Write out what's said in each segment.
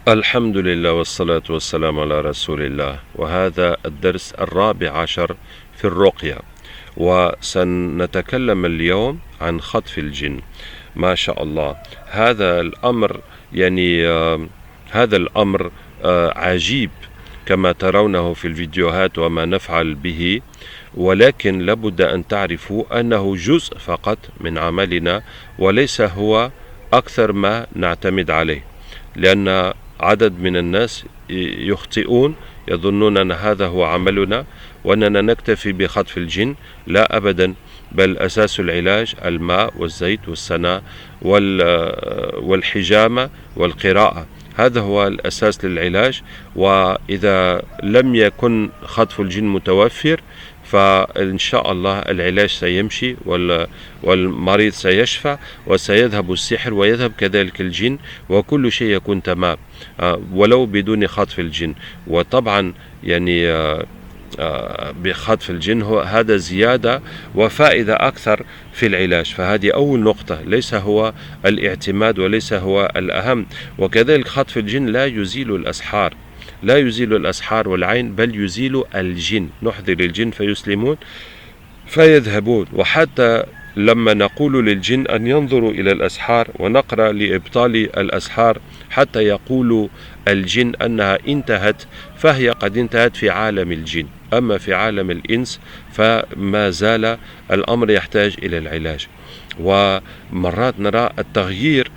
الحمد لله والصلاة والسلام على رسول الله، وهذا الدرس 14 في الرقية، وسنتكلم اليوم عن خطف الجن. ما شاء الله، هذا الأمر هذا الأمر عجيب كما ترونه في الفيديوهات وما نفعل به، ولكن لابد أن تعرفوا أنه جزء فقط من عملنا وليس هو أكثر ما نعتمد عليه، لأن عدد من الناس يخطئون، يظنون أن هذا هو عملنا وأننا نكتفي بخطف الجن. لا أبدا، بل أساس العلاج الماء والزيت والسناء والحجامة والقراءة، هذا هو الأساس للعلاج. وإذا لم يكن خطف الجن متوفر فإن شاء الله العلاج سيمشي والمريض سيشفى وسيذهب السحر ويذهب كذلك الجن وكل شيء يكون تمام، ولو بدون خطف الجن. وطبعا بخطف الجن هذا زيادة وفائدة أكثر في العلاج، فهذه أول نقطة، ليس هو الاعتماد وليس هو الأهم. وكذلك خطف الجن لا يزيل الأسحار، لا يزيل الأسحار والعين، بل يزيل الجن. نحضر الجن فيسلمون فيذهبون. وحتى لما نقول للجن أن ينظروا إلى الأسحار ونقرأ لإبطال الأسحار حتى يقول الجن أنها انتهت، فهي قد انتهت في عالم الجن. أما في عالم الإنس فما زال الأمر يحتاج إلى العلاج. ومرات نرى التغيير،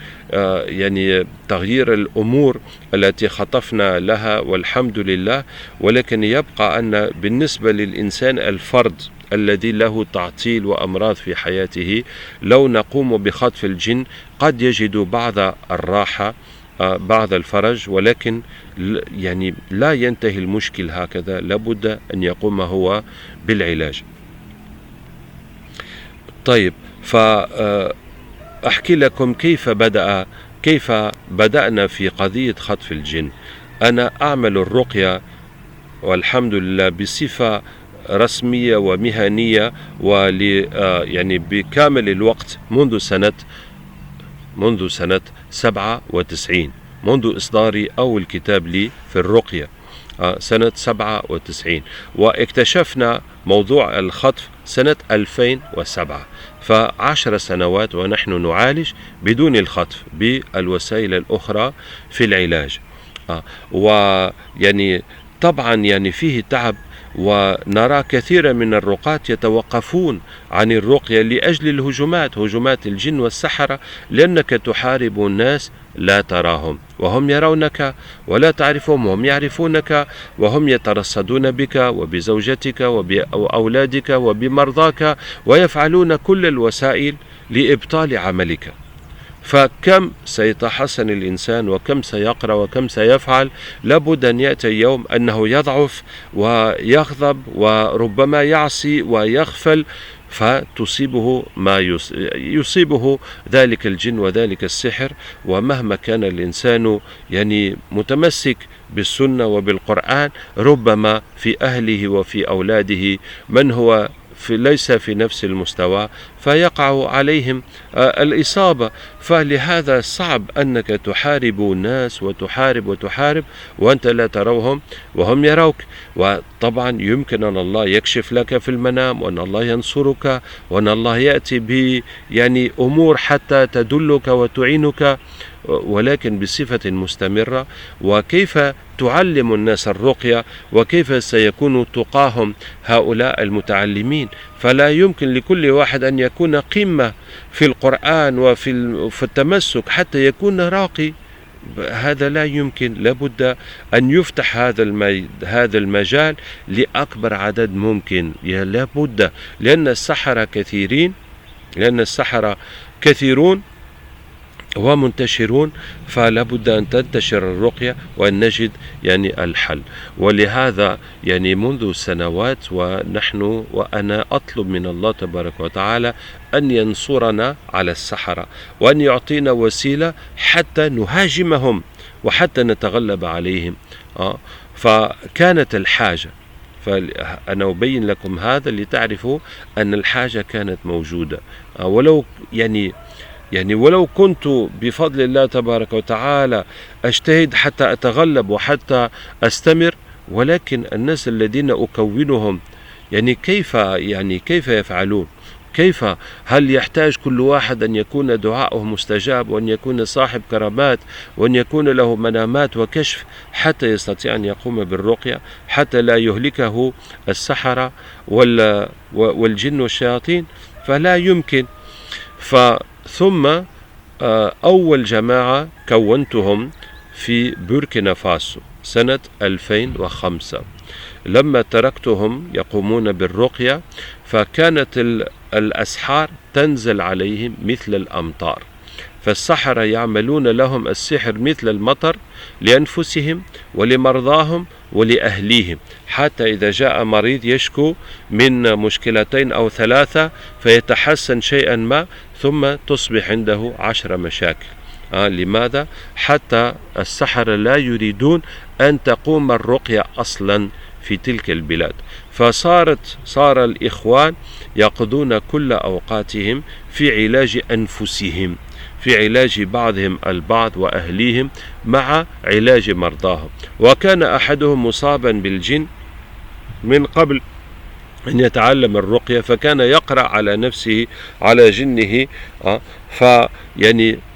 تغيير الأمور التي خطفنا لها والحمد لله، ولكن يبقى أن بالنسبة للإنسان الفرد الذي له تعطيل وأمراض في حياته، لو نقوم بخطف الجن قد يجد بعض الراحة، بعض الفرج، ولكن لا ينتهي المشكل هكذا، لابد أن يقوم هو بالعلاج. طيب، فأحكي لكم كيف بدأنا في قضية خطف الجن. أنا أعمل الرقية والحمد لله بصفة رسمية ومهنية بكامل الوقت منذ سنة 97، منذ إصداري أول كتاب لي في الرقية سنة 97، واكتشفنا موضوع الخطف سنة 2007. ف10 سنوات ونحن نعالج بدون الخطف بالوسائل الأخرى في العلاج. طبعا فيه تعب، ونرى كثيرا من الرقاة يتوقفون عن الرقية لأجل هجمات الجن والسحرة، لأنك تحارب الناس لا تراهم وهم يرونك ولا تعرفهم وهم يعرفونك، وهم يترصدون بك وبزوجتك وبأولادك وبمرضاك، ويفعلون كل الوسائل لإبطال عملك. فكم سيتحسن الإنسان وكم سيقرأ وكم سيفعل، لابد أن يأتي يوم أنه يضعف ويغضب وربما يعصي ويغفل، فتصيبه يصيبه ذلك الجن وذلك السحر. ومهما كان الإنسان متمسك بالسنة وبالقرآن، ربما في أهله وفي أولاده من هو ليس في نفس المستوى فيقع عليهم الإصابة. فلهذا صعب أنك تحارب الناس وتحارب وأنت لا تروهم وهم يروك. وطبعا يمكن أن الله يكشف لك في المنام، وأن الله ينصرك، وأن الله يأتي أمور حتى تدلك وتعينك، ولكن بصفة مستمرة. وكيف تعلم الناس الرقية وكيف سيكون تقاهم هؤلاء المتعلمين؟ فلا يمكن لكل واحد أن يكون قمة في القرآن وفي التمسك حتى يكون راقي، هذا لا يمكن. لابد أن يفتح هذا المجال لأكبر عدد ممكن، لابد، لأن السحرة كثيرون ومنتشرون، فلا بد أن تنتشر الرقية وأن نجد الحل. ولهذا منذ سنوات وأنا أطلب من الله تبارك وتعالى أن ينصرنا على السحرة، وأن يعطينا وسيلة حتى نهاجمهم وحتى نتغلب عليهم. فكانت الحاجة، فأنا أبين لكم هذا لتعرفوا أن الحاجة كانت موجودة، ولو يعني ولو كنت بفضل الله تبارك وتعالى أجتهد حتى أتغلب وحتى أستمر، ولكن الناس الذين أكونهم كيف يفعلون؟ كيف؟ هل يحتاج كل واحد أن يكون دعاؤه مستجاب، وأن يكون صاحب كرامات، وأن يكون له منامات وكشف حتى يستطيع أن يقوم بالرقية، حتى لا يهلكه السحرة والجن والشياطين؟ فلا يمكن. ثم أول جماعة كونتهم في بوركينا فاسو سنة 2005 لما تركتهم يقومون بالرقية، فكانت الأسحار تنزل عليهم مثل الأمطار، فالسحرة يعملون لهم السحر مثل المطر لأنفسهم ولمرضاهم ولأهليهم، حتى إذا جاء مريض يشكو من مشكلتين أو 3 فيتحسن شيئا ما، ثم تصبح عنده 10 مشاكل. لماذا؟ حتى السحرة لا يريدون أن تقوم الرقية أصلا في تلك البلاد، صار الإخوان يقضون كل أوقاتهم في علاج أنفسهم، في علاج بعضهم البعض وأهليهم مع علاج مرضاهم. وكان أحدهم مصابا بالجن من قبل أن يتعلم الرقية، فكان يقرأ على نفسه على جنه،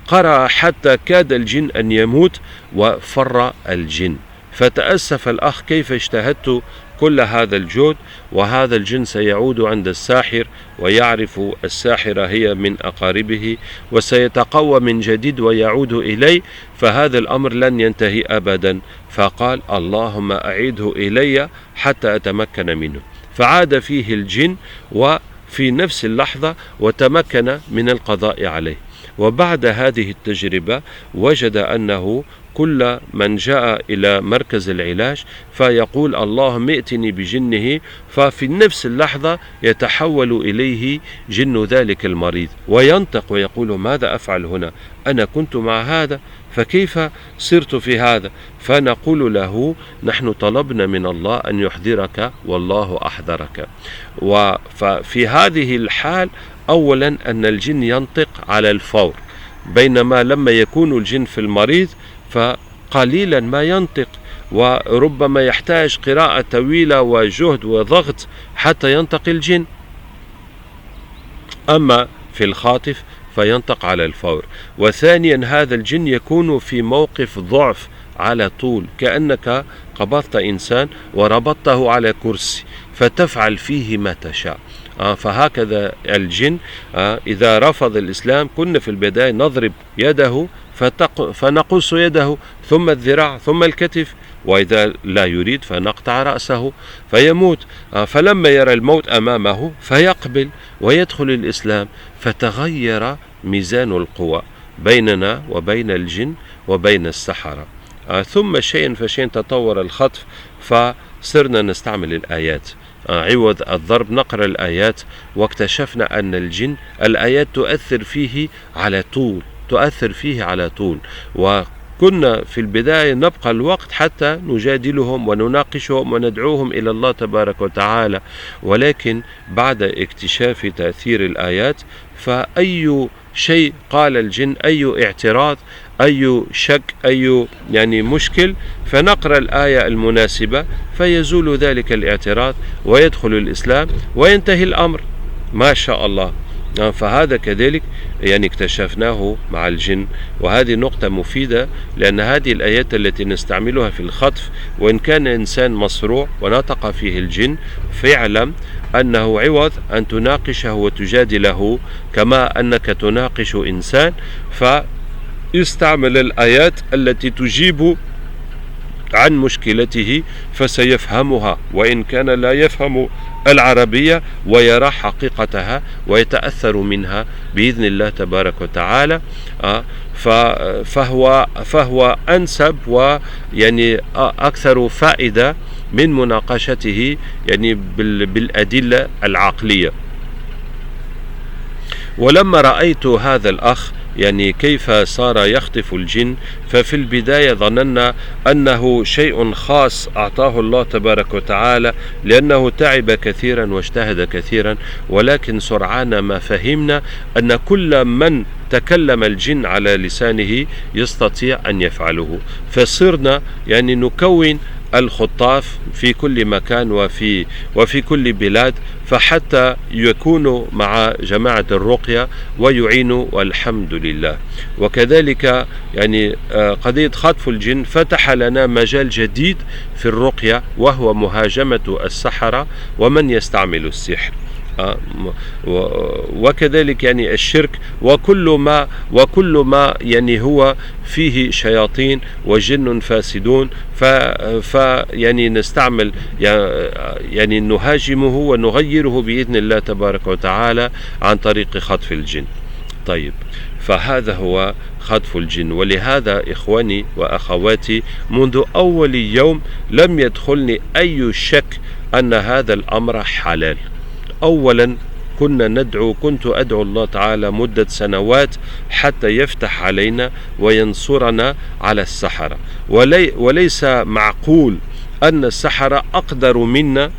قرأ حتى كاد الجن أن يموت وفر الجن. فتأسف الأخ: كيف اجتهدت كل هذا الجهد وهذا الجن سيعود عند الساحر ويعرف الساحرة هي من أقاربه وسيتقوى من جديد ويعود إلي، فهذا الأمر لن ينتهي أبدا. فقال: اللهم أعيده إلي حتى أتمكن منه. فعاد فيه الجن وفي نفس اللحظة وتمكن من القضاء عليه. وبعد هذه التجربة وجد أنه كل من جاء إلى مركز العلاج فيقول: اللهم ائتني بجنه، ففي نفس اللحظة يتحول إليه جن ذلك المريض وينطق ويقول: ماذا أفعل هنا؟ أنا كنت مع هذا، فكيف صرت في هذا؟ فنقول له: نحن طلبنا من الله أن يحذرك والله أحذرك. ففي هذه الحال أولا أن الجن ينطق على الفور، بينما لما يكون الجن في المريض فقليلا ما ينطق، وربما يحتاج قراءة طويلة وجهد وضغط حتى ينطق الجن. أما في الخاطف فينطق على الفور. وثانيا هذا الجن يكون في موقف ضعف على طول، كأنك قبضت إنسان وربطته على كرسي فتفعل فيه ما تشاء. فهكذا الجن إذا رفض الإسلام كنا في البداية نضرب يده فنقص يده، ثم الذراع، ثم الكتف، وإذا لا يريد فنقطع رأسه فيموت. فلما يرى الموت أمامه فيقبل ويدخل الإسلام، فتغير ميزان القوى بيننا وبين الجن وبين السحرة. ثم شيئا فشيئا تطور الخطف، فصرنا نستعمل الآيات عوض الضرب، نقرأ الآيات، واكتشفنا أن الجن الآيات تؤثر فيه على طول. وكنا في البداية نبقى الوقت حتى نجادلهم ونناقشهم وندعوهم إلى الله تبارك وتعالى، ولكن بعد اكتشاف تأثير الآيات فأي شيء قال الجن، أي اعتراض، أي شك، أي مشكل، فنقرأ الآية المناسبة فيزول ذلك الاعتراض ويدخل الإسلام وينتهي الأمر ما شاء الله. فهذا كذلك اكتشفناه مع الجن، وهذه نقطة مفيدة، لأن هذه الآيات التي نستعملها في الخطف وإن كان إنسان مصروع ونطق فيه الجن، فاعلم أنه عوض أن تناقشه وتجادله كما أنك تناقش إنسان، فيستعمل الآيات التي تجيب عن مشكلته فسيفهمها، وإن كان لا يفهم العربية ويرى حقيقتها ويتأثر منها بإذن الله تبارك وتعالى. فهو أنسب أكثر فائدة من مناقشته بالأدلة العقلية. ولما رأيت هذا الأخ يعني كيف صار يخطف الجن، ففي البداية ظننا أنه شيء خاص أعطاه الله تبارك وتعالى، لأنه تعب كثيرا واجتهد كثيرا، ولكن سرعان ما فهمنا أن كل من تكلم الجن على لسانه يستطيع أن يفعله، فصرنا يعني نكون الخطاف في كل مكان وفي كل بلاد، فحتى يكونوا مع جماعة الرقية ويعينوا، والحمد لله. وكذلك يعني قضية خطف الجن فتح لنا مجال جديد في الرقية، وهو مهاجمة السحرة ومن يستعمل السحر، وكذلك يعني الشرك وكل ما يعني هو فيه شياطين وجن فاسدون، يعني نستعمل يعني نهاجمه ونغيره بإذن الله تبارك وتعالى عن طريق خطف الجن. طيب، فهذا هو خطف الجن. ولهذا إخواني وأخواتي منذ أول يوم لم يدخلني أي شك أن هذا الأمر حلال. أولا كنت أدعو الله تعالى مدة سنوات حتى يفتح علينا وينصرنا على السحرة، وليس معقول أن السحرة أقدر منا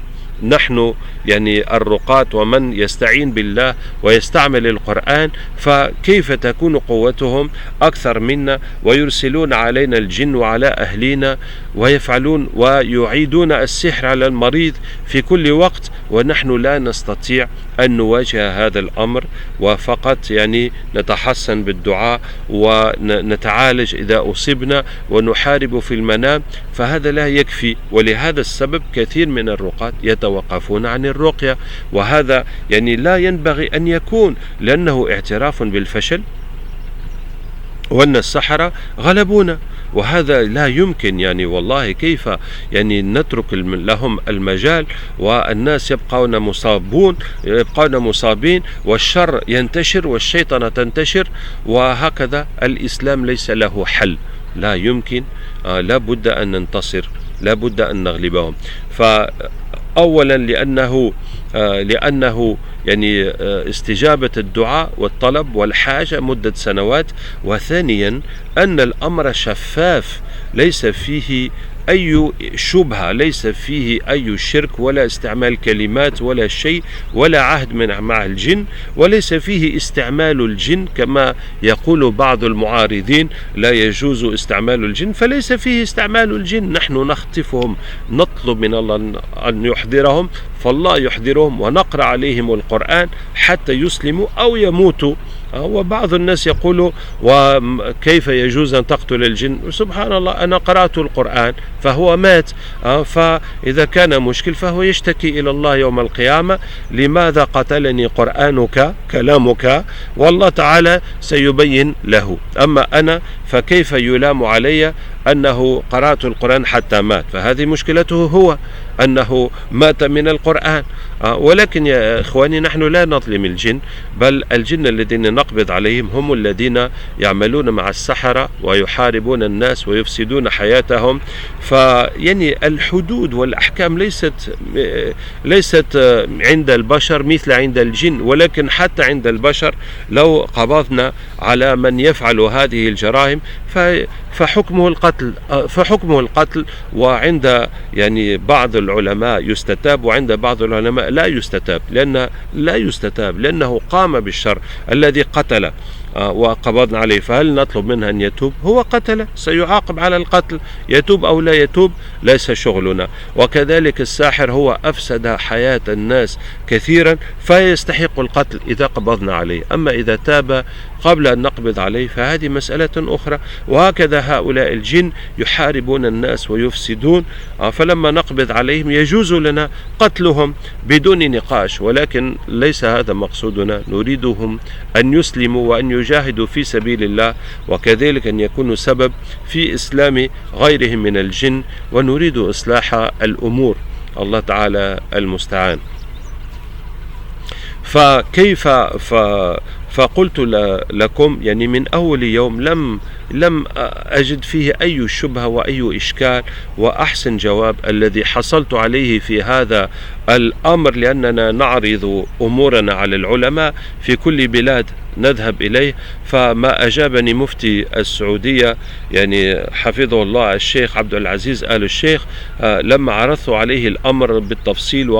نحن يعني الرقاة ومن يستعين بالله ويستعمل القرآن، فكيف تكون قوتهم أكثر منا ويرسلون علينا الجن وعلى أهلنا ويفعلون ويعيدون السحر على المريض في كل وقت، ونحن لا نستطيع أن نواجه هذا الأمر، وفقط يعني نتحسن بالدعاء ونتعالج إذا أصبنا ونحارب في المنام، فهذا لا يكفي. ولهذا السبب كثير من الرقاة يتوقفون عن الرقية، وهذا يعني لا ينبغي أن يكون، لأنه اعتراف بالفشل وأن السحرة غلبونا، وهذا لا يمكن. يعني والله كيف يعني نترك لهم المجال والناس يبقون مصابين والشر ينتشر والشيطنة تنتشر، وهكذا الإسلام ليس له حل، لا يمكن. لا بد أن ننتصر، لا بد أن نغلبهم. فأولا لأنه يعني استجابة الدعاء والطلب والحاجة مدة سنوات، وثانيا أن الأمر شفاف ليس فيه أي شبهة، ليس فيه أي شرك ولا استعمال كلمات ولا شيء ولا عهد مع الجن، وليس فيه استعمال الجن كما يقول بعض المعارضين لا يجوز استعمال الجن، فليس فيه استعمال الجن. نحن نخطفهم، نطلب من الله أن يحضرهم فالله يحضرهم، ونقرأ عليهم القرآن حتى يسلموا أو يموتوا. وبعض الناس يقولوا وكيف يجوز أن تقتل الجن؟ سبحان الله، أنا قرأت القرآن فهو مات، فإذا كان مشكل فهو يشتكي إلى الله يوم القيامة، لماذا قتلني قرآنك كلامك؟ والله تعالى سيبين له. أما أنا فكيف يلام علي أنه قرأت القرآن حتى مات؟ فهذه مشكلته هو، أنه مات من القرآن. ولكن يا إخواني نحن لا نظلم الجن، بل الجن الذين نقبض عليهم هم الذين يعملون مع السحرة ويحاربون الناس ويفسدون حياتهم. فيعني الحدود والأحكام ليست عند البشر مثل عند الجن، ولكن حتى عند البشر لو قبضنا على من يفعل هذه الجرائم فحكمه القتل، وعند يعني بعض العلماء يستتاب وعند بعض العلماء لا يستتاب لأنه قام بالشر الذي قتل وقبضنا عليه. فهل نطلب منه أن يتوب؟ هو قتل، سيعاقب على القتل، يتوب أو لا يتوب ليس شغلنا. وكذلك الساحر هو أفسد حياة الناس كثيرا فيستحق القتل إذا قبضنا عليه، أما إذا تاب قبل أن نقبض عليه فهذه مسألة أخرى. وهكذا هؤلاء الجن يحاربون الناس ويفسدون، فلما نقبض عليهم يجوز لنا قتلهم بدون نقاش، ولكن ليس هذا مقصودنا. نريدهم أن يسلموا وأن يجاهدوا في سبيل الله، وكذلك أن يكونوا سبب في إسلام غيرهم من الجن، ونريد إصلاح الأمور. الله تعالى المستعان. فقلت لكم يعني من أول يوم لم أجد فيه أي شبهة وأي إشكال. وأحسن جواب الذي حصلت عليه في هذا الأمر، لأننا نعرض أمورنا على العلماء في كل بلاد نذهب إليه، فما أجابني مفتي السعودية يعني حفظه الله الشيخ عبد العزيز آل الشيخ لما عرضت عليه الأمر بالتفصيل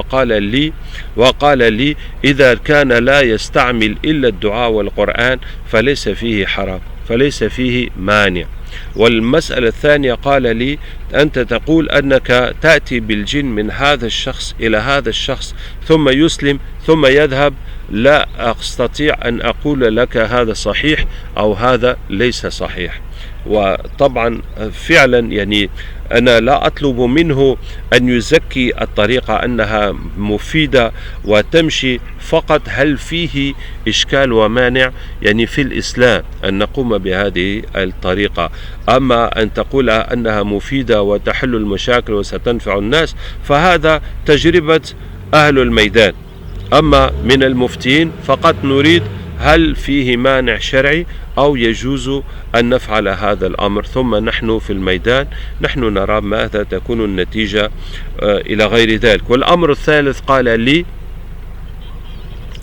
وقال لي إذا كان لا يستعمل إلا الدعاء والقرآن فليس فيه حرام، فليس فيه مانع. والمسألة الثانية قال لي أنت تقول أنك تأتي بالجن من هذا الشخص إلى هذا الشخص ثم يسلم ثم يذهب، لا أستطيع أن أقول لك هذا صحيح أو هذا ليس صحيح. وطبعا فعلا يعني أنا لا أطلب منه أن يزكي الطريقة أنها مفيدة وتمشي، فقط هل فيه إشكال ومانع يعني في الإسلام أن نقوم بهذه الطريقة؟ أما أن تقول أنها مفيدة وتحل المشاكل وستنفع الناس فهذا تجربة أهل الميدان. أما من المفتين فقط نريد هل فيه مانع شرعي أو يجوز أن نفعل هذا الأمر، ثم نحن في الميدان نحن نرى ماذا تكون النتيجة إلى غير ذلك. والأمر الثالث قال لي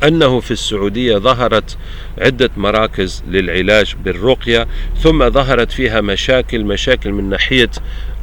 أنه في السعودية ظهرت عدة مراكز للعلاج بالرقية، ثم ظهرت فيها مشاكل من ناحية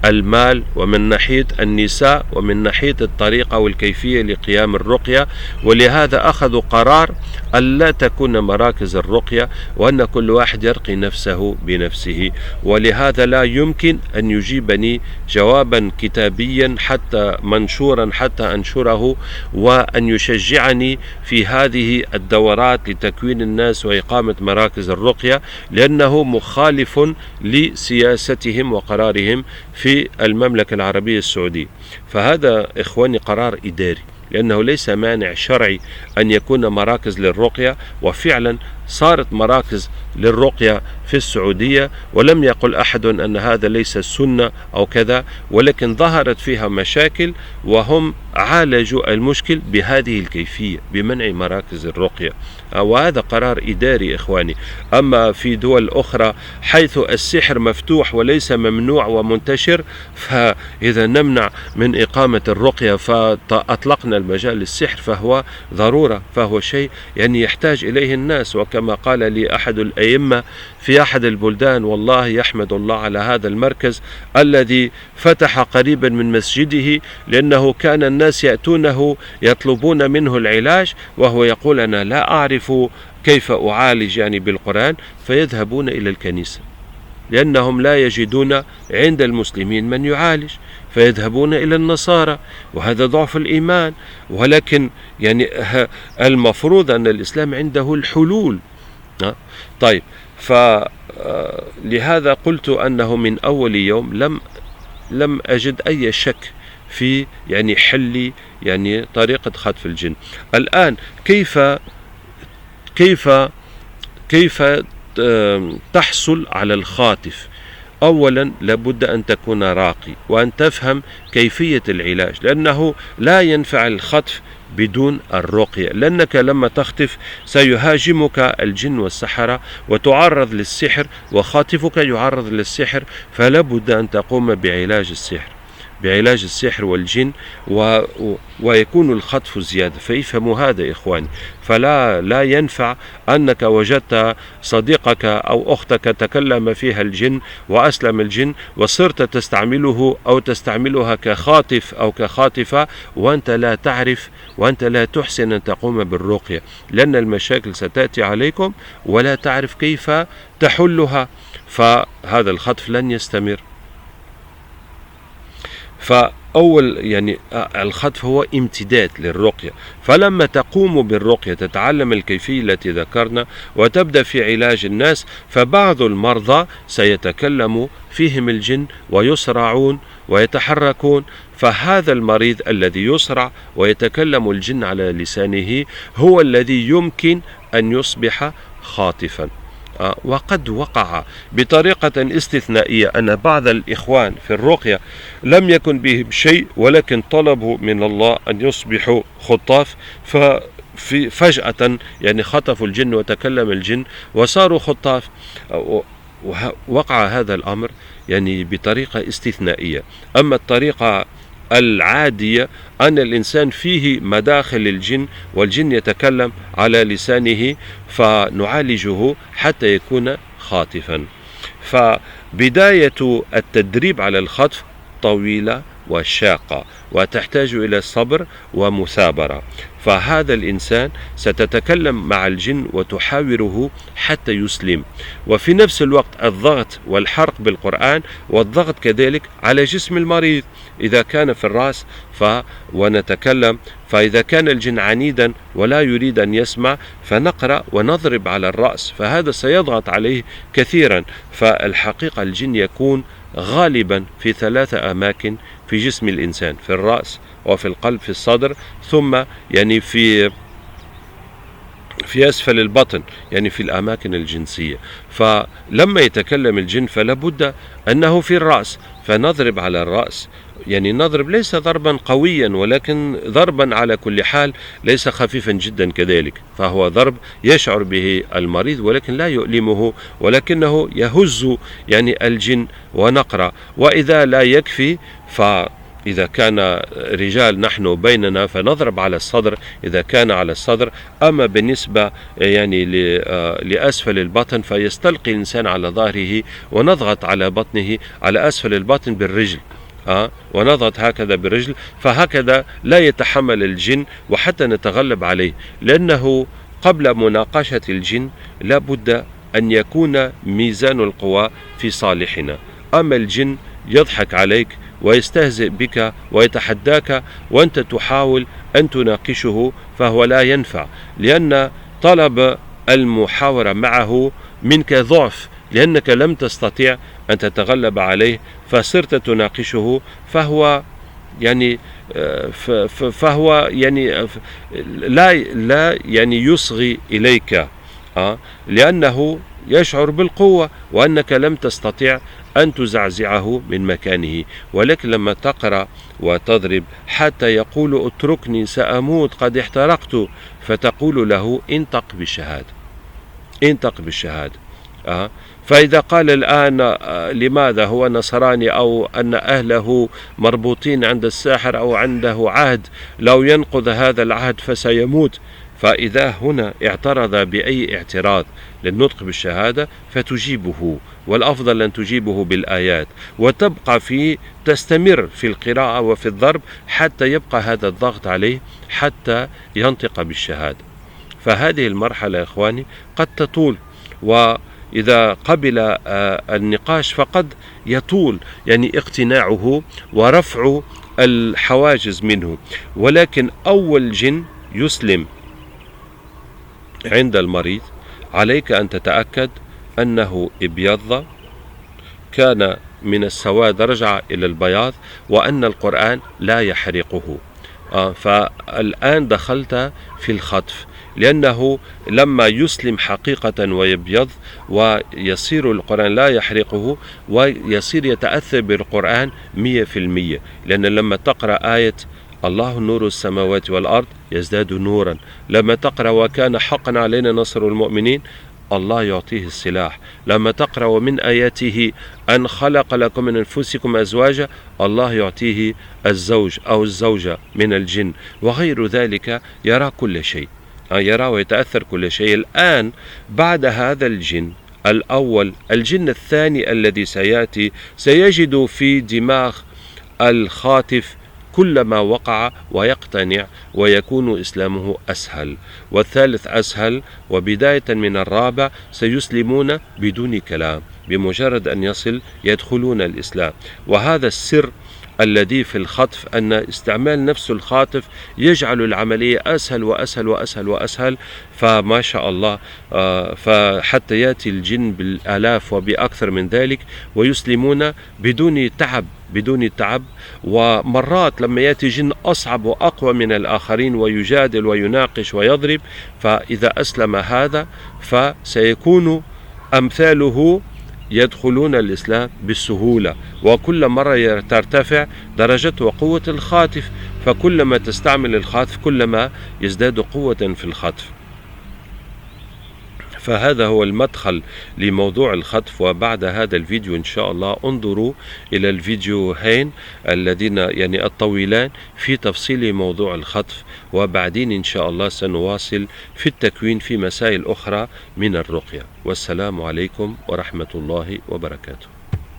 المال ومن ناحية النساء ومن ناحية الطريقة والكيفية لقيام الرقية، ولهذا أخذوا قرار ألا تكون مراكز الرقية وأن كل واحد يرقي نفسه بنفسه. ولهذا لا يمكن أن يجيبني جوابا كتابيا حتى منشورا حتى أنشره، وأن يشجعني في هذه الدورات لتكوين الناس وإقامة مراكز الرقية، لأنه مخالف لسياستهم وقرارهم في المملكة العربية السعودية. فهذا إخواني قرار إداري، لأنه ليس مانع شرعي أن يكون مراكز للرقية، وفعلا صارت مراكز للرقية في السعودية، ولم يقل أحد أن هذا ليس سنة أو كذا، ولكن ظهرت فيها مشاكل وهم عالجوا المشكل بهذه الكيفية بمنع مراكز الرقية، وهذا قرار إداري إخواني. أما في دول أخرى حيث السحر مفتوح وليس ممنوع ومنتشر، فإذا نمنع من إقامة الرقية فأطلقنا المجال للسحر فهو ضرورة، فهو شيء يعني يحتاج إليه الناس. وكما قال لي أحد الأئمة في أحد البلدان، والله يحمد الله على هذا المركز الذي فتح قريبا من مسجده، لأنه كان الناس يأتونه يطلبون منه العلاج وهو يقول أنا لا أعرف كيف أعالج يعني بالقرآن، فيذهبون إلى الكنيسة لأنهم لا يجدون عند المسلمين من يعالج، فيذهبون إلى النصارى، وهذا ضعف الإيمان. ولكن يعني المفروض أن الإسلام عنده الحلول. طيب، فلهذا قلت أنه من أول يوم لم أجد أي شك في يعني حل يعني طريقة خطف الجن. الآن كيف تحصل على الخاطف؟ أولا لابد أن تكون راقي وأن تفهم كيفية العلاج، لأنه لا ينفع الخطف بدون الرقية، لأنك لما تخطف سيهاجمك الجن والسحرة وتعرض للسحر، وخاطفك يعرض للسحر، فلا بد أن تقوم بعلاج السحر والجن ويكون الخطف زيادة. فيفهموا هذا إخواني. فلا ينفع أنك وجدت صديقك أو أختك تكلم فيها الجن وأسلم الجن وصرت تستعمله أو تستعملها كخاطف أو كخاطفة وأنت لا تعرف وأنت لا تحسن أن تقوم بالرقية، لأن المشاكل ستأتي عليكم ولا تعرف كيف تحلها، فهذا الخطف لن يستمر. فأول يعني الخطف هو امتداد للرقية، فلما تقوم بالرقية تتعلم الكيفية التي ذكرنا وتبدأ في علاج الناس، فبعض المرضى سيتكلم فيهم الجن ويصرعون ويتحركون، فهذا المريض الذي يصرع ويتكلم الجن على لسانه هو الذي يمكن أن يصبح خاطفا. وقد وقع بطريقة استثنائية أن بعض الإخوان في الرقية لم يكن بهم شيء، ولكن طلبوا من الله أن يصبحوا خطاف، فجأة يعني خطفوا الجن وتكلم الجن وصاروا خطاف. وقع هذا الأمر يعني بطريقة استثنائية. أما الطريقة العادية أن الإنسان فيه مداخل الجن والجن يتكلم على لسانه، فنعالجه حتى يكون خاطفا. فبداية التدريب على الخطف طويلة وشاقة وتحتاج إلى صبر ومثابرة. فهذا الإنسان ستتكلم مع الجن وتحاوره حتى يسلم، وفي نفس الوقت الضغط والحرق بالقرآن، والضغط كذلك على جسم المريض إذا كان في الرأس ونتكلم. فإذا كان الجن عنيدا ولا يريد أن يسمع فنقرأ ونضرب على الرأس، فهذا سيضغط عليه كثيرا. فالحقيقة الجن يكون غالبا في 3 أماكن في جسم الإنسان: في الرأس وفي القلب في الصدر، ثم يعني في أسفل البطن، يعني في الأماكن الجنسية. فلما يتكلم الجن فلا بد أنه في الرأس، فنضرب على الرأس، يعني نضرب ليس ضربا قويا ولكن ضربا على كل حال ليس خفيفا جدا كذلك، فهو ضرب يشعر به المريض ولكن لا يؤلمه، ولكنه يهز يعني الجن. ونقرأ. وإذا لا يكفي إذا كان رجال نحن بيننا فنضرب على الصدر إذا كان على الصدر. أما بالنسبة يعني لأسفل البطن فيستلقي الإنسان على ظهره ونضغط على بطنه على أسفل البطن بالرجل، ونضغط هكذا بالرجل، فهكذا لا يتحمل الجن وحتى نتغلب عليه. لأنه قبل مناقشة الجن لا بد أن يكون ميزان القوى في صالحنا. أما الجن يضحك عليك ويستهزئ بك ويتحداك وأنت تحاول أن تناقشه، فهو لا ينفع، لأن طلب المحاورة معه منك ضعف، لأنك لم تستطيع أن تتغلب عليه فصرت تناقشه، فهو يعني لا يعني يصغي إليك، لأنه يشعر بالقوة وأنك لم تستطيع أن تزعزعه من مكانه. ولكن لما تقرأ وتضرب حتى يقول اتركني سأموت قد احترقت، فتقول له انطق بالشهادة، انطق بالشهادة. فإذا قال الآن لماذا هو نصراني أو أن أهله مربوطين عند الساحر أو عنده عهد لو ينقض هذا العهد فسيموت، فإذا هنا اعترض بأي اعتراض للنطق بالشهادة فتجيبه، والأفضل أن تجيبه بالآيات وتبقى تستمر في القراءة وفي الضرب حتى يبقى هذا الضغط عليه حتى ينطق بالشهادة. فهذه المرحلة يا إخواني قد تطول، وإذا قبل النقاش فقد يطول يعني اقتناعه ورفع الحواجز منه. ولكن أول جن يسلم عند المريض عليك أن تتأكد أنه ابيض، كان من السواد رجع إلى البياض، وأن القرآن لا يحرقه. فالآن دخلت في الخطف، لأنه لما يسلم حقيقة ويبيض ويصير القرآن لا يحرقه ويصير يتأثر بالقرآن 100%، لأن لما تقرأ آية الله نور السماوات والأرض يزداد نورا، لما تقرأ وكان حقا علينا نصر المؤمنين الله يعطيه السلاح، لما تقرأ ومن آياته أن خلق لكم من أنفسكم أزواجا الله يعطيه الزوج أو الزوجة من الجن وغير ذلك، يرى كل شيء، يرى ويتأثر كل شيء. الآن بعد هذا الجن الأول، الجن الثاني الذي سيأتي سيجد في دماغ الخاطف كل ما وقع ويقتنع ويكون إسلامه أسهل، والثالث أسهل، وبداية من الرابع سيسلمون بدون كلام، بمجرد أن يصل يدخلون الإسلام. وهذا السر الذي في الخطف، أن استعمال نفس الخاطف يجعل العملية أسهل وأسهل وأسهل وأسهل، فما شاء الله، فحتى يأتي الجن بالآلاف وبأكثر من ذلك ويسلمون بدون تعب، بدون تعب. ومرات لما يأتي جن أصعب وأقوى من الآخرين ويجادل ويناقش ويضرب، فإذا أسلم هذا فسيكون أمثاله يدخلون الإسلام بالسهولة، وكل مرة ترتفع درجة وقوة الخاطف، فكلما تستعمل الخاطف كلما يزداد قوة في الخطف. فهذا هو المدخل لموضوع الخطف. وبعد هذا الفيديو إن شاء الله انظروا إلى الفيديوهين الذين يعني الطويلان في تفصيل موضوع الخطف، وبعدين إن شاء الله سنواصل في التكوين في مسائل أخرى من الرقية. والسلام عليكم ورحمة الله وبركاته.